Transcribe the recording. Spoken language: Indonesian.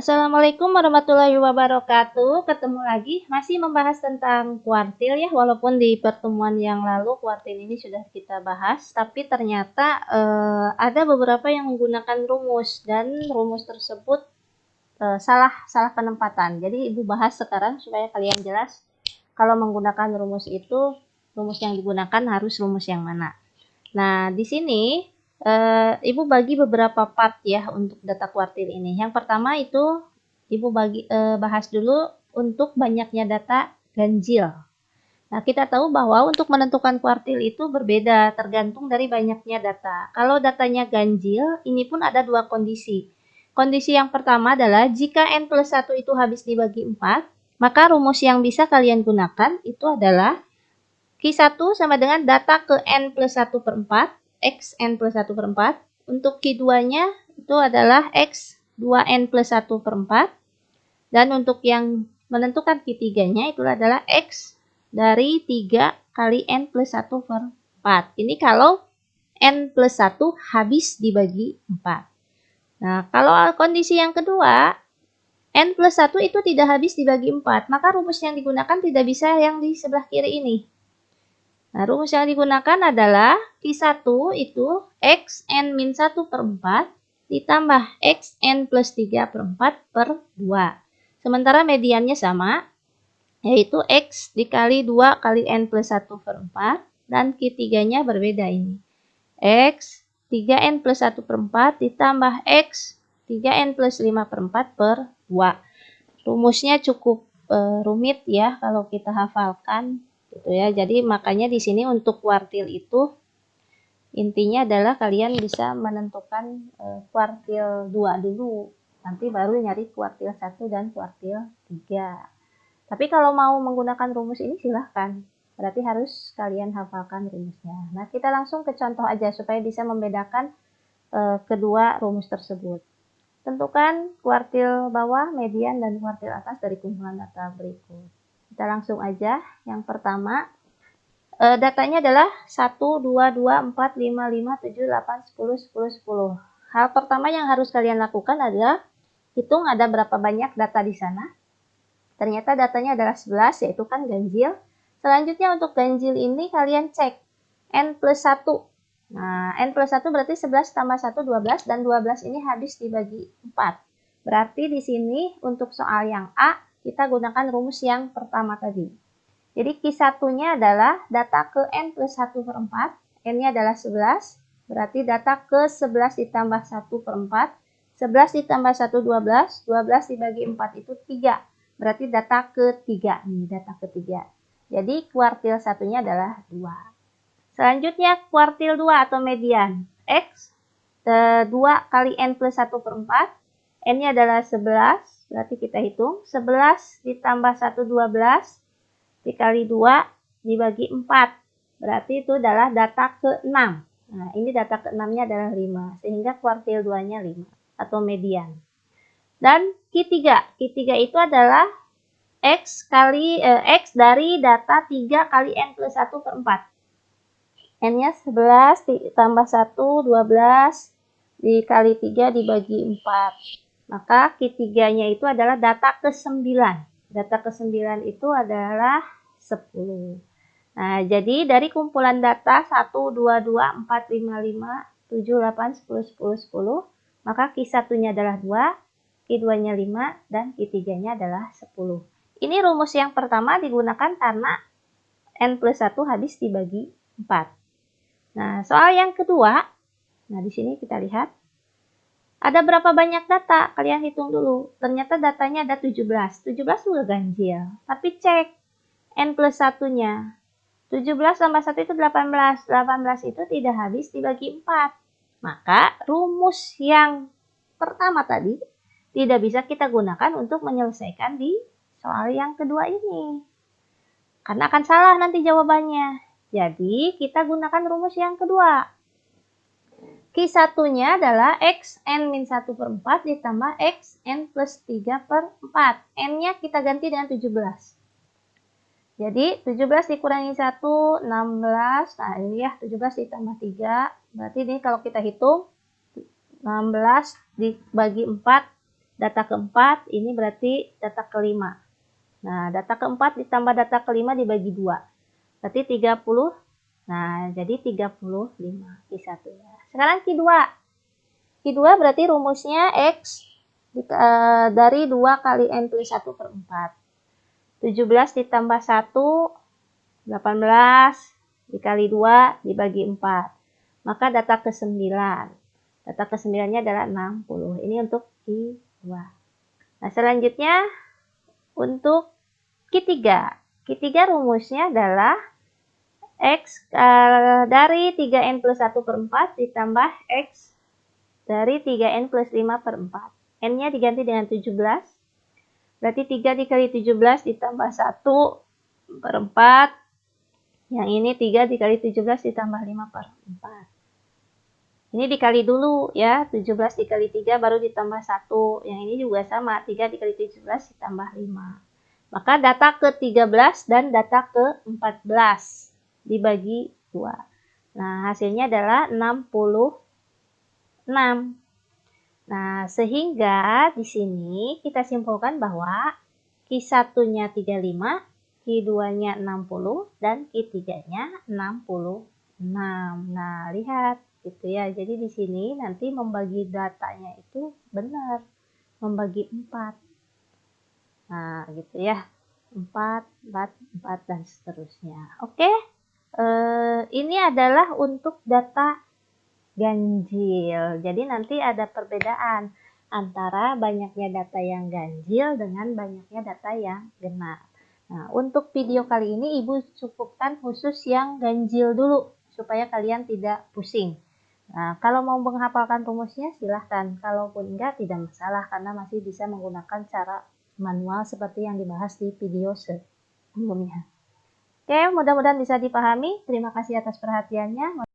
Assalamualaikum warahmatullahi wabarakatuh. Ketemu lagi, masih membahas tentang kuartil ya. Walaupun di pertemuan yang lalu kuartil ini sudah kita bahas, tapi ternyata ada beberapa yang menggunakan rumus dan rumus tersebut salah penempatan. Jadi Ibu bahas sekarang supaya kalian jelas kalau menggunakan rumus itu, rumus yang digunakan harus rumus yang mana. Nah, di sini Ibu bagi beberapa part ya untuk data kuartil ini. Yang pertama itu Ibu bahas dulu untuk banyaknya data ganjil. Nah, kita tahu bahwa untuk menentukan kuartil itu berbeda tergantung dari banyaknya data. Kalau datanya ganjil, ini pun ada dua kondisi. Kondisi yang pertama adalah jika n plus 1 itu habis dibagi 4, maka rumus yang bisa kalian gunakan itu adalah Q1 sama dengan data ke n plus 1 per 4, X n plus 1 per 4. Untuk Q2-nya itu adalah X 2n plus 1 per 4. Dan untuk yang menentukan Q3-nya itu adalah X dari 3 kali n plus 1 per 4. Ini kalau n plus 1 habis dibagi 4. Nah, kalau kondisi yang kedua, n plus 1 itu tidak habis dibagi 4, maka rumus yang digunakan tidak bisa yang di sebelah kiri ini. Nah, rumus yang digunakan adalah Q1 itu X n min 1 per 4 ditambah X n plus 3 per 4 per 2. Sementara mediannya sama, yaitu X dikali 2 kali n plus 1 per 4, dan Q3-nya berbeda ini. X 3n plus 1 per 4 ditambah X 3n plus 5 per 4 per 2. Rumusnya cukup rumit ya kalau kita hafalkan. Gitu ya. Jadi makanya di sini untuk kuartil itu intinya adalah kalian bisa menentukan kuartil 2 dulu. Nanti baru nyari kuartil 1 dan kuartil 3. Tapi kalau mau menggunakan rumus ini silahkan. Berarti harus kalian hafalkan rumusnya. Nah, kita langsung ke contoh aja supaya bisa membedakan kedua rumus tersebut. Tentukan kuartil bawah, median, dan kuartil atas dari kumpulan data berikut. Kita langsung aja. Yang pertama, datanya adalah 1, 2, 2, 4, 5, 5, 7, 8, 10, 10, 10. Hal pertama yang harus kalian lakukan adalah hitung ada berapa banyak data di sana. Ternyata datanya adalah 11, yaitu kan ganjil. Selanjutnya untuk ganjil ini kalian cek n plus 1. Nah, n plus 1 berarti 11 tambah 1, 12, dan 12 ini habis dibagi 4. Berarti di sini untuk soal yang A, kita gunakan rumus yang pertama tadi. Jadi Q1-nya adalah data ke n plus 1 per 4, n-nya adalah 11, berarti data ke 11 ditambah 1 per 4, 11 ditambah 1, 12, 12 dibagi 4 itu 3, berarti data ketiga, nih data ketiga. Jadi kuartil satunya adalah 2. Selanjutnya kuartil 2 atau median. X 2 kali n plus 1 per 4. N-nya adalah 11. Berarti kita hitung. 11 ditambah 1, 12. Dikali 2 dibagi 4. Berarti itu adalah data ke-6. Nah, ini data ke-6-nya adalah 5. Sehingga kuartil 2-nya 5. Atau median. Dan Q3. Q3 itu adalah X dari data 3 kali n plus 1 per 4. N-nya 11 ditambah 1, 12 dikali 3 dibagi 4. Maka Q3-nya itu adalah data ke-9. Data ke-9 itu adalah 10. Nah, jadi dari kumpulan data 1, 2, 2, 4, 5, 5, 7, 8, 10, 10, 10, maka Q1-nya adalah 2, Q2-nya 5, dan Q3-nya adalah 10. Ini rumus yang pertama digunakan karena n plus 1 habis dibagi 4. Nah, soal yang kedua, nah di sini kita lihat, ada berapa banyak data? Kalian hitung dulu. Ternyata datanya ada 17. 17 juga ganjil. Tapi cek n plus 1-nya. 17 tambah 1 itu 18. 18 itu tidak habis dibagi 4. Maka rumus yang pertama tadi tidak bisa kita gunakan untuk menyelesaikan di soal yang kedua ini. Karena akan salah nanti jawabannya. Jadi, kita gunakan rumus yang kedua. Q1-nya adalah X n min 1 per 4 ditambah X n plus 3 per 4. N-nya kita ganti dengan 17. Jadi, 17 dikurangi 1, 16. Nah, ini ya, 17 ditambah 3. Berarti ini kalau kita hitung, 16 dibagi 4 data keempat, ini berarti data kelima. Nah, data keempat ditambah data kelima dibagi 2. Berarti 30. Nah, jadi 35 Q1 ya. Sekarang Q2. Q2 berarti rumusnya X dari 2 kali N plus 1 per 4. 17 ditambah 1, 18 dikali 2 dibagi 4. Maka data ke-9. Data ke-9-nya adalah 60. Ini untuk Q2. Nah, selanjutnya untuk Q3. Q3 rumusnya adalah X dari 3N plus 1 per 4 ditambah X dari 3N plus 5 per 4. N-nya diganti dengan 17. Berarti 3 dikali 17 ditambah 1 per 4. Yang ini 3 dikali 17 ditambah 5 per 4. Ini dikali dulu ya, 17 dikali 3 baru ditambah 1. Yang ini juga sama, 3 dikali 17 ditambah 5. Maka data ke-13 dan data ke-14 dibagi 2. Nah, hasilnya adalah 66. Nah, sehingga di sini kita simpulkan bahwa Q1-nya 35, Q2-nya 60, dan Q3-nya 66. Nah, lihat gitu ya. Jadi di sini nanti membagi datanya itu benar, membagi 4. Nah, gitu ya. 4, 4, 4 dan seterusnya. Oke. Ini adalah untuk data ganjil. Jadi nanti ada perbedaan antara banyaknya data yang ganjil dengan banyaknya data yang genap. Nah, untuk video kali ini Ibu cukupkan khusus yang ganjil dulu supaya kalian tidak pusing. Nah, kalau mau menghafalkan rumusnya silahkan. Kalaupun enggak tidak masalah karena masih bisa menggunakan cara manual seperti yang dibahas di video sebelumnya. Oke, mudah-mudahan bisa dipahami. Terima kasih atas perhatiannya.